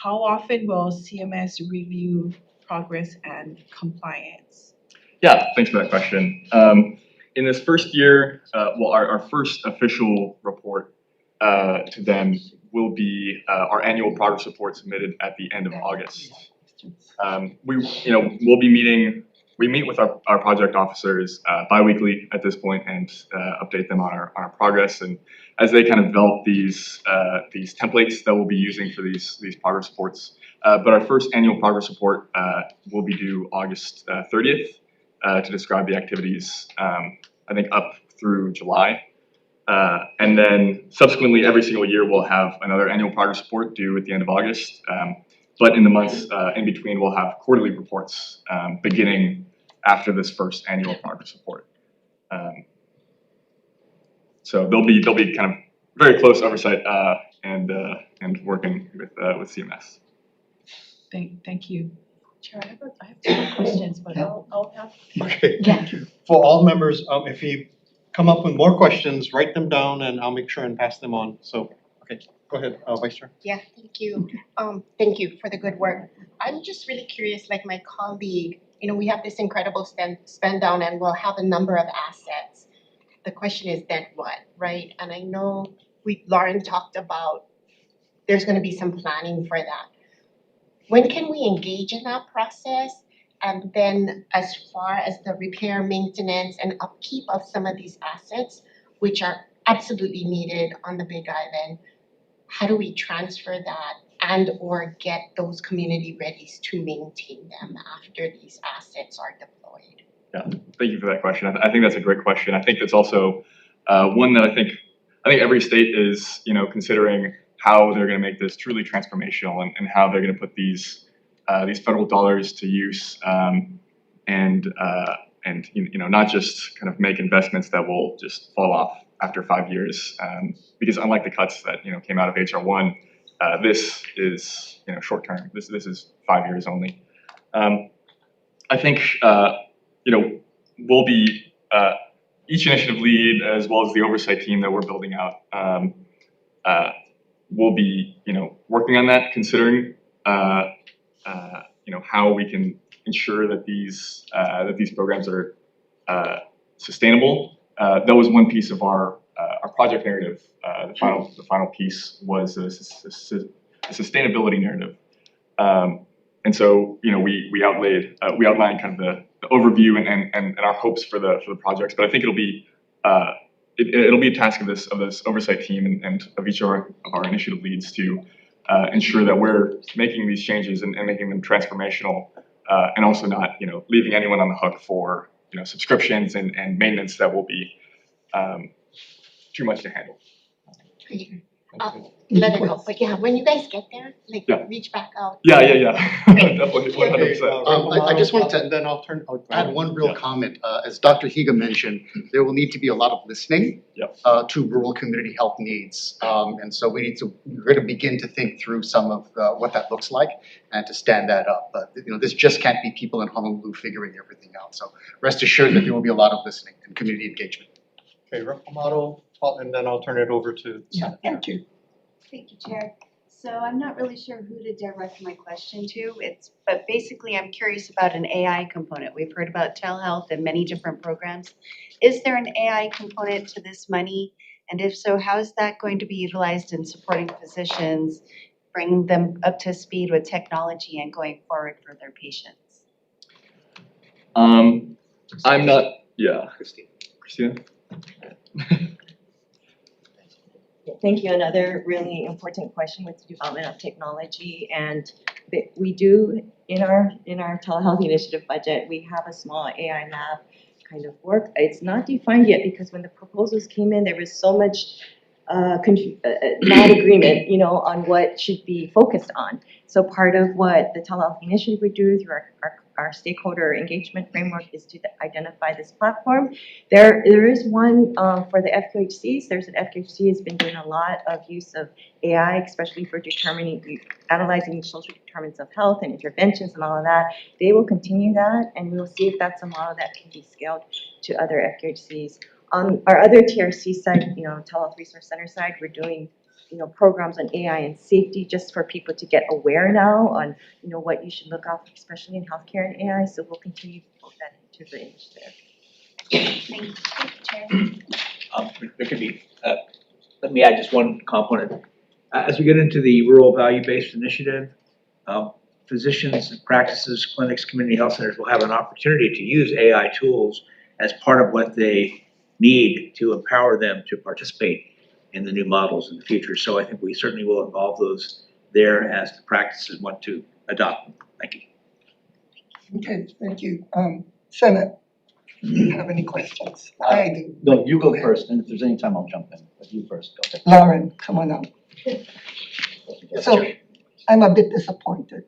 how often will CMS review progress and compliance? Yeah, thanks for that question. In this first year, our first official report to them will be our annual progress report submitted at the end of August. We meet with our project officers bi-weekly at this point and update them on our progress, and as they kind of develop these templates that we'll be using for these progress reports. But our first annual progress report will be due August 30th to describe the activities, I think up through July. And then subsequently, every single year, we'll have another annual progress report due at the end of August. But in the months in between, we'll have quarterly reports beginning after this first annual progress report. So there'll be kind of very close oversight and working with CMS. Thank you. Chair, I have 2 more questions, but I'll have. Okay. Yeah. For all members, if you come up with more questions, write them down and I'll make sure and pass them on. So, okay, go ahead, Vice Chair. Yeah, thank you. Thank you for the good work. I'm just really curious, like my colleague, we have this incredible spend down and we'll have a number of assets. The question is then what, right? And I know Lauren talked about there's gonna be some planning for that. When can we engage in that process? And then as far as the repair, maintenance, and upkeep of some of these assets, which are absolutely needed on the Big Island, how do we transfer that and or get those community readies to maintain them after these assets are deployed? Yeah, thank you for that question. I think that's a great question. I think that's also one that I think every state is considering how they're going to make this truly transformational and how they're going to put these federal dollars to use and not just kind of make investments that will just fall off after 5 years, because unlike the cuts that came out of HR1, this is short term. This is 5 years only. I think we'll be each initiative lead as well as the oversight team that we're building out. We'll be working on that, considering how we can ensure that these programs are sustainable. That was one piece of our project narrative. The final piece was a sustainability narrative. And so, we outlined kind of the overview and our hopes for the projects, but I think it'll be a task of this oversight team and of each of our initiative leads to ensure that we're making these changes and making them transformational, and also not, leaving anyone on the hook for, subscriptions and maintenance that will be too much to handle. Let it go, but yeah, when you guys get there, like, Yeah. reach back out. Yeah. Definitely, 100%. I just wanted to And then I'll add one real Yeah. comment. As Dr. Higa mentioned, there will need to be a lot of listening Yep. to rural community health needs. And so we're going to begin to think through some of what that looks like and to stand that up. But this just can't be people in Honolulu figuring everything out. So rest assured that there will be a lot of listening and community engagement. Okay, Rep. Amato, and then I'll turn it over to Senate Chair. Thank you. Thank you, Chair. So I'm not really sure who to direct my question to. But basically I'm curious about an AI component. We've heard about telehealth and many different programs. Is there an AI component to this money? And if so, how is that going to be utilized in supporting physicians, bringing them up to speed with technology and going forward for their patients? I'm not, yeah. Christina? Thank you. Another really important question with the development of technology, and we do in our telehealth initiative budget, we have a small AI lab kind of work. It's not defined yet because when the proposals came in, there was so much not agreement, on what should be focused on. So part of what the telehealth initiative would do through our stakeholder engagement framework is to identify this platform. There is one for the FQHCs. There's an FQHC has been doing a lot of use of AI, especially for analyzing social determinants of health and interventions and all of that. They will continue that, and we will see if that's a model that can be scaled to other FQHCs. On our other TRC side, Telehealth Resource Center side, we're doing programs on AI and safety just for people to get aware now on what you should look out for, especially in healthcare and AI. So we'll continue to put that into the initiative. Thank you, Chair. Let me add just one component. As we get into the rural value-based initiative, physicians, practices, clinics, community health centers will have an opportunity to use AI tools as part of what they need to empower them to participate in the new models in the future. So I think we certainly will involve those there as the practices want to adopt them. Thank you. Okay, thank you. Senate, do you have any questions? I do. No, you go first, and if there's any time, I'll jump in, but you first, go. Lauren, come on up. So I'm a bit disappointed.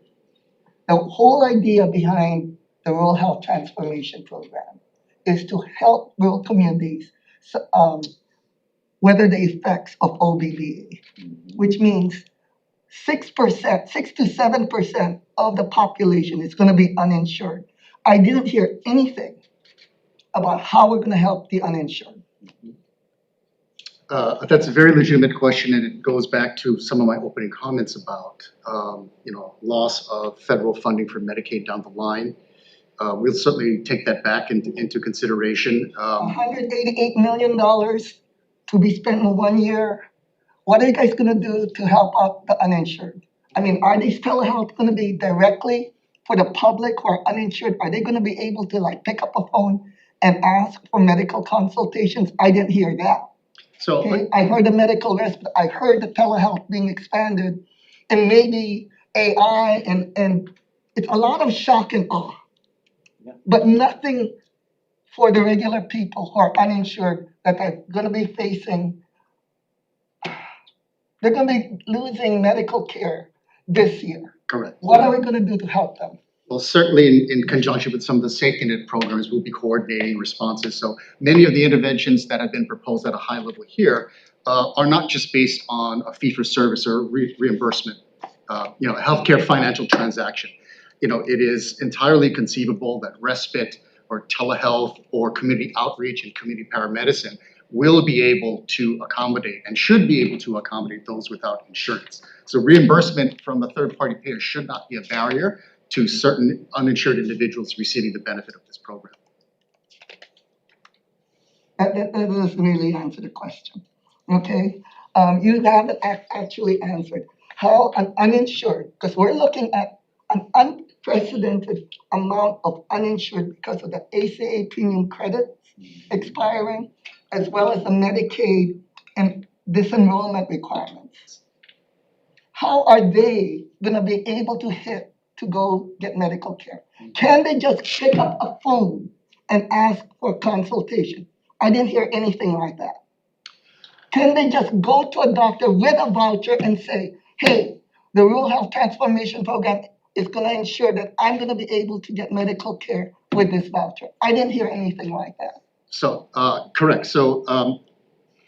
The whole idea behind the Rural Health Transformation Program is to help rural communities weather the effects of OBVA, which means 6% to 7% of the population is going to be uninsured. I didn't hear anything about how we're going to help the uninsured. That's a very legitimate question, and it goes back to some of my opening comments about, loss of federal funding for Medicaid down the line. We'll certainly take that back into consideration. $188 million to be spent in 1 year. What are you guys gonna do to help out the uninsured? I mean, are these telehealth gonna be directly for the public who are uninsured? Are they gonna be able to pick up a phone and ask for medical consultations? I didn't hear that. So Okay, I heard the medical risk, but I heard the telehealth being expanded and maybe AI and it's a lot of shock and awe. Yeah. But nothing for the regular people who are uninsured that are gonna be facing, they're gonna be losing medical care this year. correct. What are we gonna do to help them? Well, certainly in conjunction with some of the safety net programs, we'll be coordinating responses. So many of the interventions that have been proposed at a high level here are not just based on a fee for service or reimbursement, a healthcare financial transaction. It is entirely conceivable that respite or telehealth or community outreach and community paramedicine will be able to accommodate and should be able to accommodate those without insurance. So reimbursement from a third-party payer should not be a barrier to certain uninsured individuals receiving the benefit of this program. That doesn't really answer the question, okay? You haven't actually answered. how an uninsured, because we're looking at an unprecedented amount of uninsured because of the ACA premium credits expiring, as well as the Medicaid and disenrollment requirements. How are they gonna be able to go get medical care? Can they just pick up a phone and ask for consultation? I didn't hear anything like that. Can they just go to a doctor with a voucher and say, hey, the Rural Health Transformation Program is gonna ensure that I'm gonna be able to get medical care with this voucher? I didn't hear anything like that. So, correct, so,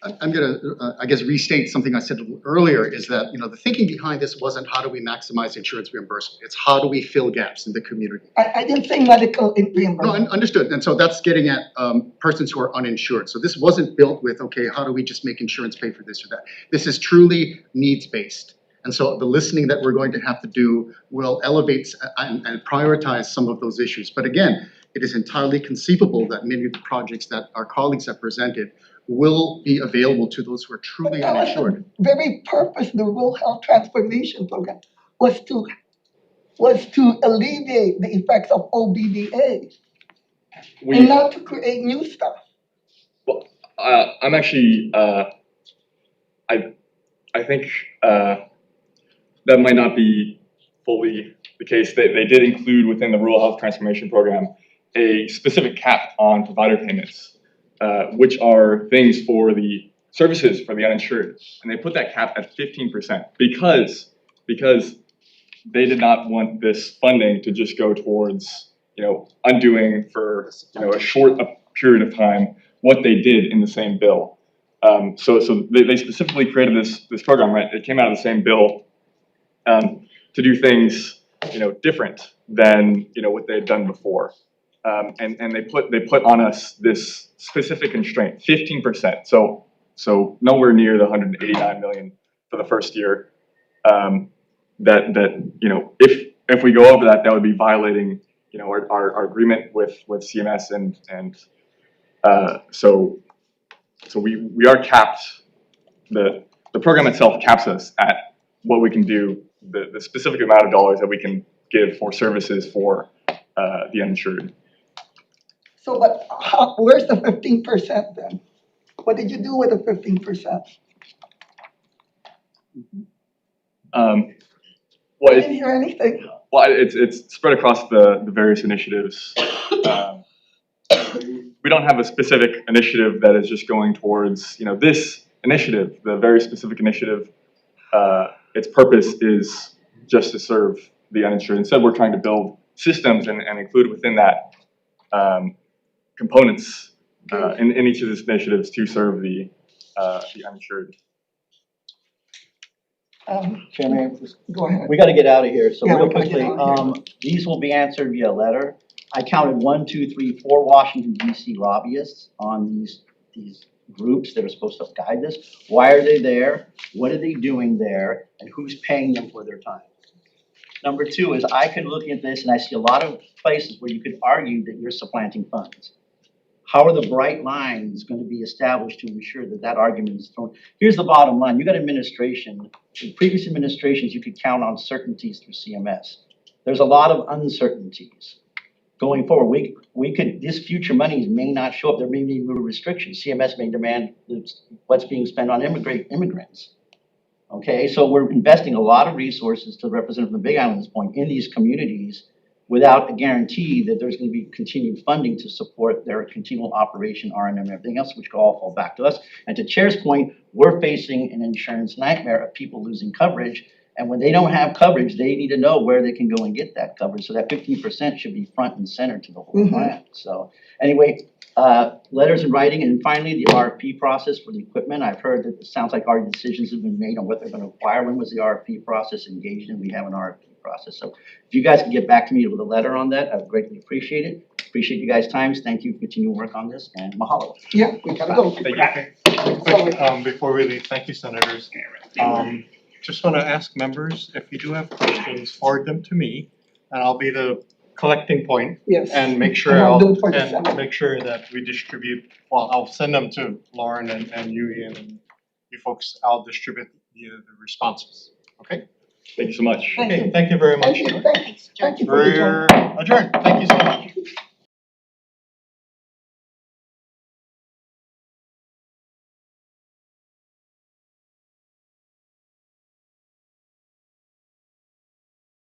I'm gonna, I guess, restate something I said earlier, is that, you know, the thinking behind this wasn't how do we maximize insurance reimbursement, it's how do we fill gaps in the community. I didn't say medical No, reimbursement. understood, and so that's getting at, persons who are uninsured, so this wasn't built with, okay, how do we just make insurance pay for this or that? This is truly needs-based, and so the listening that we're going to have to do will elevate and prioritize some of those issues, but again, it is entirely conceivable that many of the projects that our colleagues have presented will be available to those who are truly That was uninsured. the very purpose of the Rural Health Transformation Program was to alleviate the effects of OBDA and not to create new stuff. I'm actually, I think that might not be fully the case. They did include within the Rural Health Transformation Program a specific cap on provider payments, which are things for the services for the uninsured. And they put that cap at 15% because they did not want this funding to just go towards, you know, undoing for, you know, a short period of time what they did in the same bill. So they specifically created this program, right? It came out of the same bill to do things, you know, different than, you know, what they had done before. And they put on us this specific constraint, 15%. So nowhere near the 189 million for the first year. That you know, if we go over that, that would be violating, you know, our agreement with CMS and so we are capped. The program itself caps us at what we can do, the specific amount of dollars that we can give for services for the uninsured. So, but where's the 15% then? What did you do with the 15%? Well, I didn't hear anything. Well, it's spread across the various initiatives. We don't have a specific initiative that is just going towards, you know, this initiative, the very specific initiative. Its purpose is just to serve the uninsured. Instead, we're trying to build systems and include within that components in each of these initiatives to serve the uninsured. Chairman, Go ahead. we gotta get out of here, so Yeah, real we gotta get quickly, out of here. these will be answered via letter. I counted 1, 2, 3, 4 Washington DC lobbyists on these groups that are supposed to guide this. Why are they there? What are they doing there? And who's paying them for their time? Number 2 is I could look at this and I see a lot of places where you could argue that you're supplanting funds. How are the bright lines going to be established to ensure that that argument is thrown? Here's the bottom line. You got administration. In previous administrations, you could count on certainties through CMS. There's a lot of uncertainties. Going forward, we could, this future monies may not show up. There may be new restrictions. CMS may demand what's being spent on immigrants. Okay, so we're investing a lot of resources, to represent from the Big Island's point, in these communities without a guarantee that there's going to be continued funding to support their continual operation, R&M, and everything else, which could all fall back to us. And to Chair's point, we're facing an insurance nightmare of people losing coverage. And when they don't have coverage, they need to know where they can go and get that coverage. So that 15% should be front and center to the whole plan. So anyway, letters in writing, and finally, the RFP process for the equipment. I've heard that it sounds like our decisions have been made on what they're going to acquire. When was the RFP process engaged in? We have an RFP process. So if you guys can get back to me with a letter on that, I would greatly appreciate it. Appreciate you guys' times. Thank you for continuing work on this, and mahalo. Yeah, we gotta go. Quick, before we leave, thank you, senators. Just want to ask members, if you do have questions, forward them to me, and I'll be the collecting point. Yes. And make sure And I'll do it for the Senate. make sure that we distribute, well, I'll send them to Lauren and you, Ian, and you folks, I'll distribute the responses, okay? Thank you so much. Thank Okay, you. thank you very much. Thank you for the job. We're adjourned. Thank you so much.